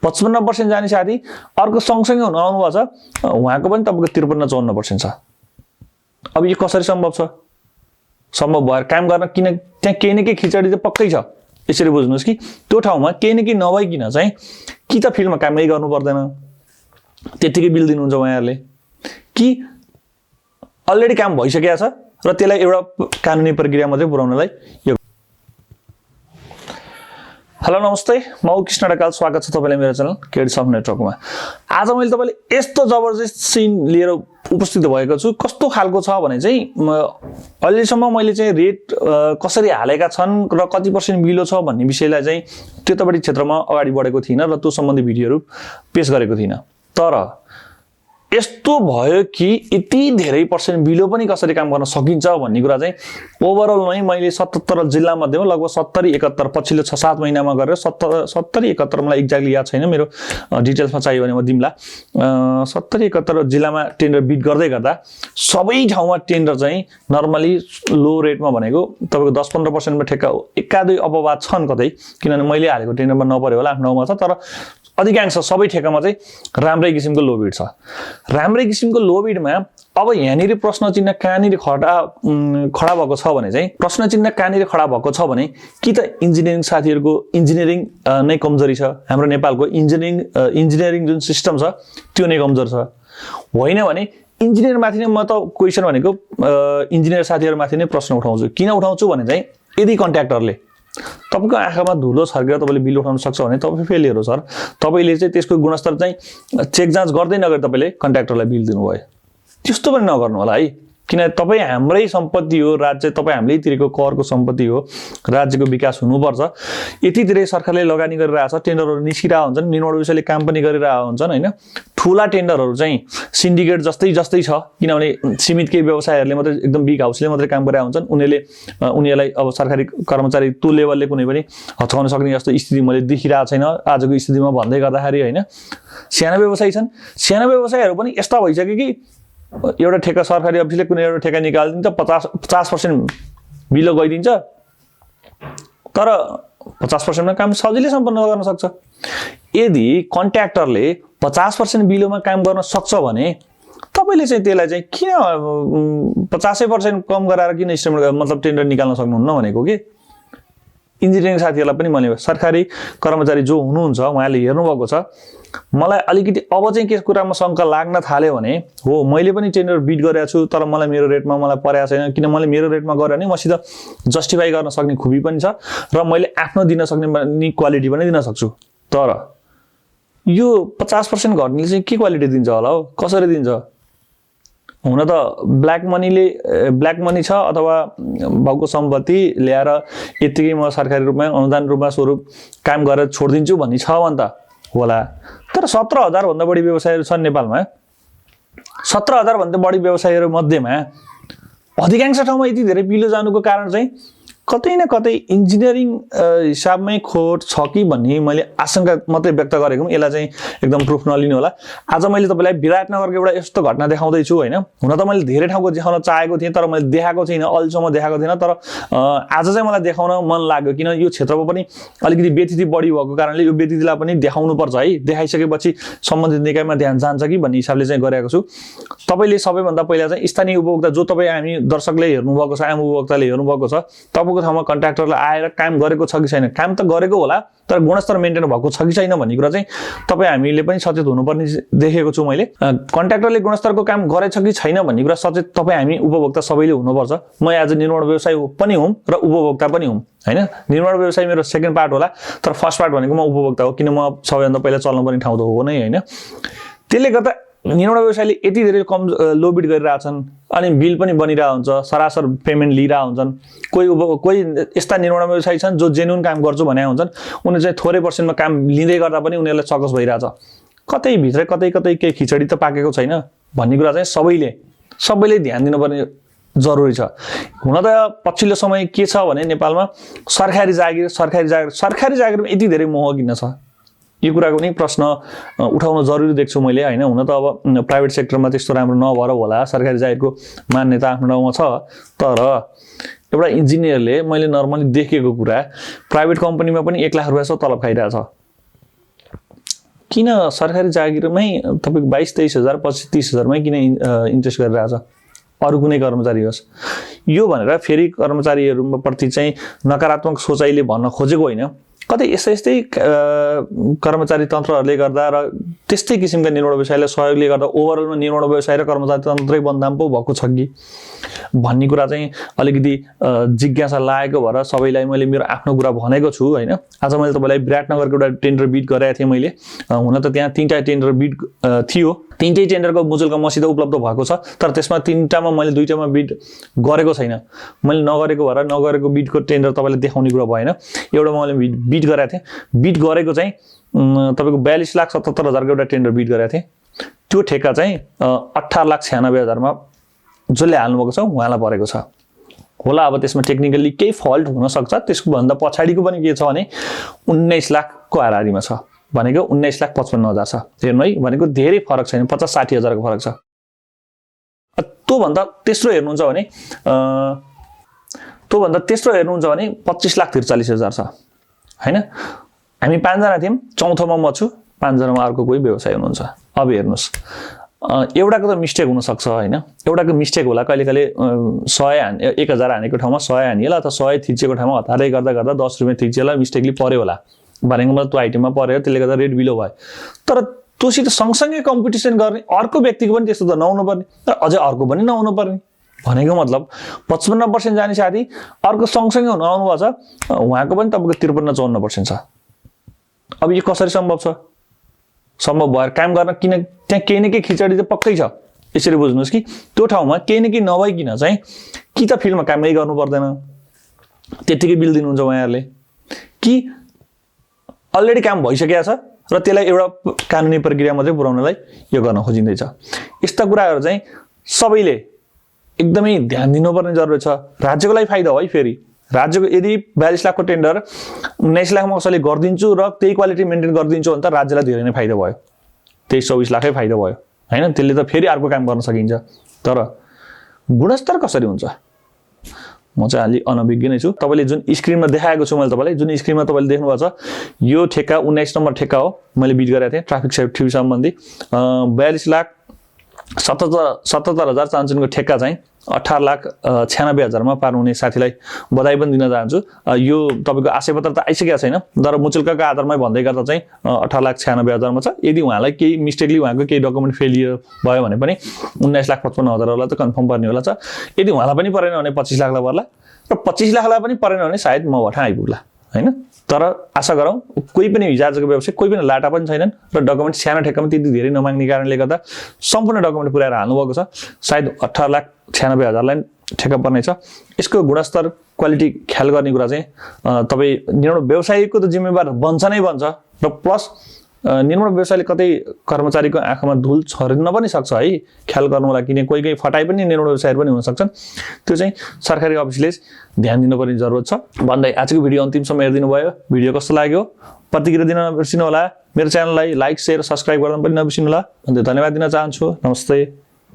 55% जाने साथी अर्को सँगसँगै हुन आउनुभएको छ, उहाँको पनि तपाईँको 53-54% छ। अब यो कसरी सम्भव छ? सम्भव भएर काम गर्न किन त्यहाँ केही न केही खिचडी त पक्कै छ। यसरी बुझ्नुहोस् कि त्यो ठाउँमा केही न केही नभइकन चाहिँ कि त फिल्डमा कामै गर्नु पर्दैन, त्यतिकै बिल दिनुहुन्छ उहाँहरूले, कि अलरेडी काम भइसकेको छ र त्यसलाई एउटा कानुनी प्रक्रिया मात्रै पुर्याउनलाई यो। हेलो नमस्ते, म कृष्ण ढकाल, स्वागत छ तपाईलाई मेरो च्यानल केडी सफ्ट नेटवर्कमा। आज मैले तपाईलाई यस्तो जबरजस्त सिन लिएर उपस्थित भएको छु। कस्तो खालको छ भने चाहिँ अहिलेसम्म मैले चाहिँ रेट कसरी हालेका छन् र कति % बिलो छ भन्ने विषयलाई चाहिँ त्यतापट्टि क्षेत्रमा अगाडि बढेको थिइनँ र त्यो सम्बन्धी भिडियोहरू पेश गरेको थिइनँ। तर यस्तो भयो कि यति धेरै % बिलो पनि कसरी काम गर्न सकिन्छ भन्ने कुरा चाहिँ ओभरअल नै मैले 77 जिल्ला मध्येमा लगभग 70-71 पछिल्लो 6-7 महिनामा गरेर 70-71 मलाई एक्ज्याक्टली याद छैन, मेरो डिटेल्समा चाहियो भने म दिम्ला। 70-71 जिल्लामा टेन्डर बिड गर्दै गर्दा सबै ठाउँमा टेन्डर चाहिँ नर्मली लो रेटमा भनेको तपाईँको 10-15% मा ठेक्का एकादै अपवाद छन् कतै, किनभने मैले हालेको टेन्डरमा नपर्यो होला, आफ्नो ठाउँमा छ। तर अधिकांश सबै ठेक्कामा चाहिँ राम्रै किसिमको लो बिड छ। राम्रै किसिमको लो बिडमा अब यहाँनिर प्रश्न चिन्ह कहाँनिर खडा भएको छ भने चाहिँ प्रश्न चिन्ह कहाँनिर खडा भएको छ भने कि त इन्जिनियरिङ साथीहरूको इन्जिनियरिङ नै कमजोरी छ, हाम्रो नेपालको इन्जिनियरिङ जुन सिस्टम छ त्यो नै कमजोर छ, होइन भने इन्जिनियरमाथि नै म त क्वेसन भनेको इन्जिनियर साथीहरूमाथि नै प्रश्न उठाउँछु। किन उठाउँछु भने चाहिँ यदि कन्ट्र्याक्टरले तपाईको आँखामा धुलो छर्केर तपाईँले बिल उठाउन सक्छ भने तपाईँ फेलियर हो सर। तपाईँले चाहिँ त्यसको गुणस्तर चाहिँ चेक जाँच गर्दै नगरी तपाईँले कन्ट्र्याक्टरलाई बिल दिनुभयो, त्यस्तो पनि नगर्नु होला है। किन तपाईँ हाम्रै सम्पत्ति हो, राज्य तपाईँ हामीले तिरेको करको सम्पत्ति हो, राज्यको विकास हुनुपर्छ। यति धेरै सरकारले लगानी गरिरहेछ, टेन्डरहरू निस्किरहेको हुन्छन्, निर्माण विषयले काम पनि गरिरहेको हुन्छन् होइन। ठुला टेन्डरहरू चाहिँ सिन्डिकेट जस्तै छ, किनभने सीमित केही व्यवसायहरूले मात्रै एकदम बिग हाउसले मात्रै काम गरिरहेको हुन्छन्। उनीहरूलाई अब सरकारी कर्मचारी त्यो लेभलले कुनै पनि हचाउन सक्ने जस्तो स्थिति मैले देखिरहेको छैन आजको स्थितिमा भन्दै गर्दाखेरि होइन। साना व्यवसायी छन्, साना व्यवसायहरू पनि यस्ता भइसक्यो कि एउटा ठेक्का सरकारी अफिसले कुनै एउटा ठेक्का निकालिदिन्छ, 50% बिलो गइदिन्छ, तर 50% मा काम सजिलै सम्पन्न गर्न सक्छ। यदि कन्ट्र्याक्टरले 50% बिलोमा काम गर्न सक्छ भने तपाईले चाहिँ त्यसलाई चाहिँ किन 50% कम गराएर किन इस्टिमेट मतलब टेन्डर निकाल्न सक्नुहुन्न भनेको के। इन्जिनियरिङ साथीहरूलाई पनि मैले सरकारी कर्मचारी जो हुनुहुन्छ उहाँले हेर्नुभएको छ, मलाई अलिकति अब चाहिँ के कुरामा शङ्का लाग्न थाल्यो भने हो मैले पनि टेन्डर बिड गरेको छु तर मलाई मेरो रेटमा मलाई परेको छैन, किन मैले मेरो रेटमा गरेँ भने मसित जस्टिफाई गर्न सक्ने खुबी पनि छ र मैले आफ्नो दिन सक्ने क्वालिटी पनि दिन सक्छु। तर यो 50% घट्नेले चाहिँ के क्वालिटी दिन्छ होला हो, कसरी दिन्छ? हुन त ब्ल्याक मनी छ अथवा भएको सम्पत्ति ल्याएर यतिकै म सरकारी रूपमा अनुदान रूपमा स्वरूप काम गरेर छोडिदिन्छु भन्ने छ भने त होला। तर 17,000 भन्दा बढी व्यवसायहरू छन् नेपालमा। 17,000 भन्दा बढी व्यवसायहरू मध्येमा अधिकांश ठाउँमा यति धेरै बिलो जानुको कारण चाहिँ कतै न कतै इन्जिनियरिङ हिसाबमै खोट छ कि भन्ने मैले आशंका मात्रै व्यक्त गरेको। यसलाई चाहिँ एकदम प्रुफ नलिनु होला। आज मैले तपाईलाई विराटनगरको एउटा यस्तो घटना देखाउँदै छु होइन। हुन त मैले धेरै ठाउँको देखाउन चाहेको थिएँ तर मैले देखाएको छैन, अहिलेसम्म देखाएको थिएन। तर आज चाहिँ मलाई देखाउन मन लाग्यो, किन यो क्षेत्रमा पनि अलिकति व्यतिथि बढी भएको कारणले यो व्यतिथिलाई पनि देखाउनु पर्छ है। देखाइसकेपछि सम्बन्धित निकायमा ध्यान जान्छ कि भन्ने हिसाबले चाहिँ गरेको छु। तपाईले सबैभन्दा पहिला चाहिँ स्थानीय उपभोक्ता जो तपाईँ हामी दर्शकले हेर्नुभएको छ, आम उपभोक्ताले हेर्नुभएको छ, तपाईँको ठाउँमा कन्ट्र्याक्टरले आएर काम गरेको छ कि छैन, काम त गरेको होला तर गुणस्तर मेन्टेन भएको छ कि छैन भन्ने कुरा चाहिँ तपाईँ हामीले पनि सचेत हुनुपर्ने देखेको छु मैले। कन्ट्र्याक्टरले गुणस्तरको काम गरेछ कि छैन भन्ने कुरा सचेत तपाईँ हामी उपभोक्ता सबैले हुनुपर्छ। म आज निर्माण व्यवसाय पनि हुँ र उपभोक्ता पनि हुँ होइन। निर्माण व्यवसाय मेरो सेकेन्ड पार्ट होला तर फर्स्ट पार्ट भनेको म उपभोक्ता हो, किन म सबैभन्दा पहिला चल्नुपर्ने ठाउँ त हो नै होइन। त्यसले गर्दा निर्माण व्यवसायले यति धेरै कम लो बिड गरिरहेछन् अनि बिल पनि बनिरहेको हुन्छ, सरासर पेमेन्ट लिइरहेको हुन्छन्। कोही यस्ता निर्माण व्यवसायी छन् जो जेन्युन काम गर्छु भने हुन्छन्, उनीहरू चाहिँ थोरै पर्सेन्टमा काम लिँदै गर्दा पनि उनीहरूलाई सकस भइरहेछ। कतै भित्र कतै केही खिचडी त पाकेको छैन भन्ने कुरा चाहिँ सबैले ध्यान दिनुपर्ने जरुरी छ। हुन त पछिल्लो समय के छ भने नेपालमा सरकारी जागिरमा यति धेरै मोह किन छ, यो कुराको पनि प्रश्न उठाउन जरुरी देख्छु मैले होइन। हुन त अब प्राइभेट सेक्टरमा त्यस्तो राम्रो नभएर होला, सरकारी जागिरको मान्यता आफ्नो ठाउँमा छ। तर एउटा इन्जिनियरले मैले नर्मली देखेको कुरा प्राइभेट कम्पनीमा पनि 1 लाख रुपैयाँ तलब खाइरहेछ। किन सरकारी जागिरमै तपाईँको 22-23,000 25-30,000मै किन इन्ट्रेस्ट गरिरहेछ अरू कुनै कर्मचारी होस् यो भनेर फेरि कर्मचारीहरूप्रति चाहिँ नकारात्मक सोचाइले भन्न खोजेको होइन कतै यस्तै कर्मचारी तन्त्रहरूले गर्दा र त्यस्तै किसिमका निर्माण व्यवसायलाई सहयोगले गर्दा ओभरअलमा निर्माण व्यवसाय र कर्मचारी तन्त्रै बदनाम पो भएको छ कि भन्ने कुरा चाहिँ अलिकति जिज्ञासा लागेको भएर सबैलाई मैले मेरो आफ्नो कुरा भनेको छु हैन आज मैले तपाईलाई विराटनगरको एउटा टेन्डर बिड गराएको थिएँ मैले हुन त त्यहाँ 3टा टेन्डर बिड थियो 3टै टेन्डरको मुजुलका मसित उपलब्ध भएको छ तर त्यसमा 3टामा मैले 2टामा बिड गरेको छैन मैले नगरेको भएर नगरेको बिडको टेन्डर तपाईलाई देखाउने कुरा भएन एउटा मैले बिड गराएको थिएँ बिड गरेको चाहिँ तपाईको 42,77,000 को एउटा टेन्डर बिड गराएको थिएँ त्यो ठेक्का चाहिँ 18,96,000 मा जसले हाल्नु भएको छ उहाँलाई परेको छ होला अब त्यसमा टेक्निकली केही फल्ट हुन सक्छ त्यसको भन्दा पछाडीको पनि के छ भने 19 लाख को हाराहारीमा छ भनेको 19,55,000 छ हेर्नु है भनेको धेरै फरक छैन 50-60,000 को फरक छ त्यो भन्दा तेस्रो हेर्नुहुन्छ भने 25,43,000 छ हैन हामी 5 जना थियौं चौथोमा म छु 5 जनामा अर्को कोही व्यवसाय हुनुहुन्छ अब हेर्नुस् एउटाको त मिस्टेक हुन सक्छ हैन एउटाको मिस्टेक होला कहिले 1000 हानेको ठाउँमा 100 हानिएला अथवा 100 थिचेको ठाउँमा हतारै गर्दा 10 रुपैयाँ थिचेला मिस्टेकली पर्यो होला भनेको मतलब त्यो आइटममा पर्यो त्यसले गर्दा रेट बिलो भयो तर त्योसित सँगसँगै कम्पिटिसन गर्ने अर्को व्यक्तिको पनि त्यस्तो त नहुनु पर्ने तर अझै अर्को पनि नहुनु पर्ने भनेको मतलब 55% जाने साथी अर्को सँगसँगै हुन आउनु भएको छ उहाँको पनि तपाईको 53-54% छ अब यो कसरी सम्भव छ सम्भव भएर काम गर्न किन त्यहाँ केही न केही खिचडी त पक्कै छ यसरी बुझ्नुस् कि त्यो ठाउँमा केही न केही नभइकिन चाहिँ कि त फिल्डमा कामै गर्नु पर्दैन त्यतिकै बिल दिनुहुन्छ उहाँहरुले कि अलरेडी काम भइसकेको छ र त्यसलाई एउटा कानुनी प्रक्रिया मात्रै पुर्याउनलाई यो गर्न खोजिँदैछ यस्ता कुराहरु चाहिँ सबैले एकदमै ध्यान दिनुपर्ने जरुरत छ राज्यको लागि फाइदा हो है फेरि राज्यको यदि 42 लाखको टेन्डर 19 लाखमा कसैले गर्दिन्छु र त्यही क्वालिटी मेन्टेन गर्दिन्छु भने त राज्यलाई धेरै नै फाइदा भयो 23-24 लाखै फाइदा भयो हैन त्यसले त फेरि अर्को काम गर्न सकिन्छ तर गुणस्तर कसरी हुन्छ म चाहिँ अलि अनभिज्ञ नै छु तपाईले जुन स्क्रिनमा देखाएको छु मैले तपाईलाई जुन स्क्रिनमा तपाईले देख्नु भएको छ यो ठेक्का 19 नम्बर ठेक्का हो मैले बिड गरेको थिएँ ट्राफिक सेफ्टी सम्बन्धी 42,77,000 चान्चुनको ठेक्का चाहिँ 18,96,000 मा पार्नुहुने साथीलाई बधाई पनि दिन चाहन्छु यो तपाईको आशयपत्र त आइसकेको छैन तर मुचुल्काको आधारमै भन्दै गर्दा चाहिँ 18,96,000 मा छ यदि उहाँलाई केही मिस्टेकली उहाँको केही डकुमेन्ट फेलियर भयो भने पनि 19,55,000 वाला त कन्फर्म पर्ने होला छ यदि उहाँलाई पनि परेन भने 25 लाखलाई पर्ला र 25 लाखलाई पनि परेन भने सायद म भठा आइपुग्ला हैन तर आशा गरौँ कोही पनि हिजोआजको व्यवसाय कोही पनि लाटा पनि छैनन् र डकुमेन्ट सानो ठेक्कामा त्यति धेरै नमाग्ने कारणले गर्दा सम्पूर्ण डकुमेन्ट पुर्याएर हाल्नु भएको छ सायद 18,96,000 लाई ठेक्का पर्ने छ यसको गुणस्तर क्वालिटी ख्याल गर्ने कुरा चाहिँ तपाई निर्माण व्यवसायको त जिम्मेवार बन्छ नै बन्छ र प्लस निर्माण व्यवसायले कतै कर्मचारीको आँखामा धूल छरिन पनि सक्छ है ख्याल गर्नुलाई किन कोही फटाइ पनि निर्माण व्यवसायहरु पनि हुन सक्छन् त्यो चाहिँ सरकारी अफिसले ध्यान दिनुपर्ने जरुरत छ भन्दै आजको भिडियो अन्तिमसम्म हेर्दिनु भयो भिडियो कस्तो लाग्यो प्रतिक्रिया दिन नबिर्सिनु होला मेरो च्यानललाई लाइक शेयर सब्स्क्राइब गर्न पनि नबिर्सिनु होला भन्दै धन्यवाद दिन चाहन्छु नमस्ते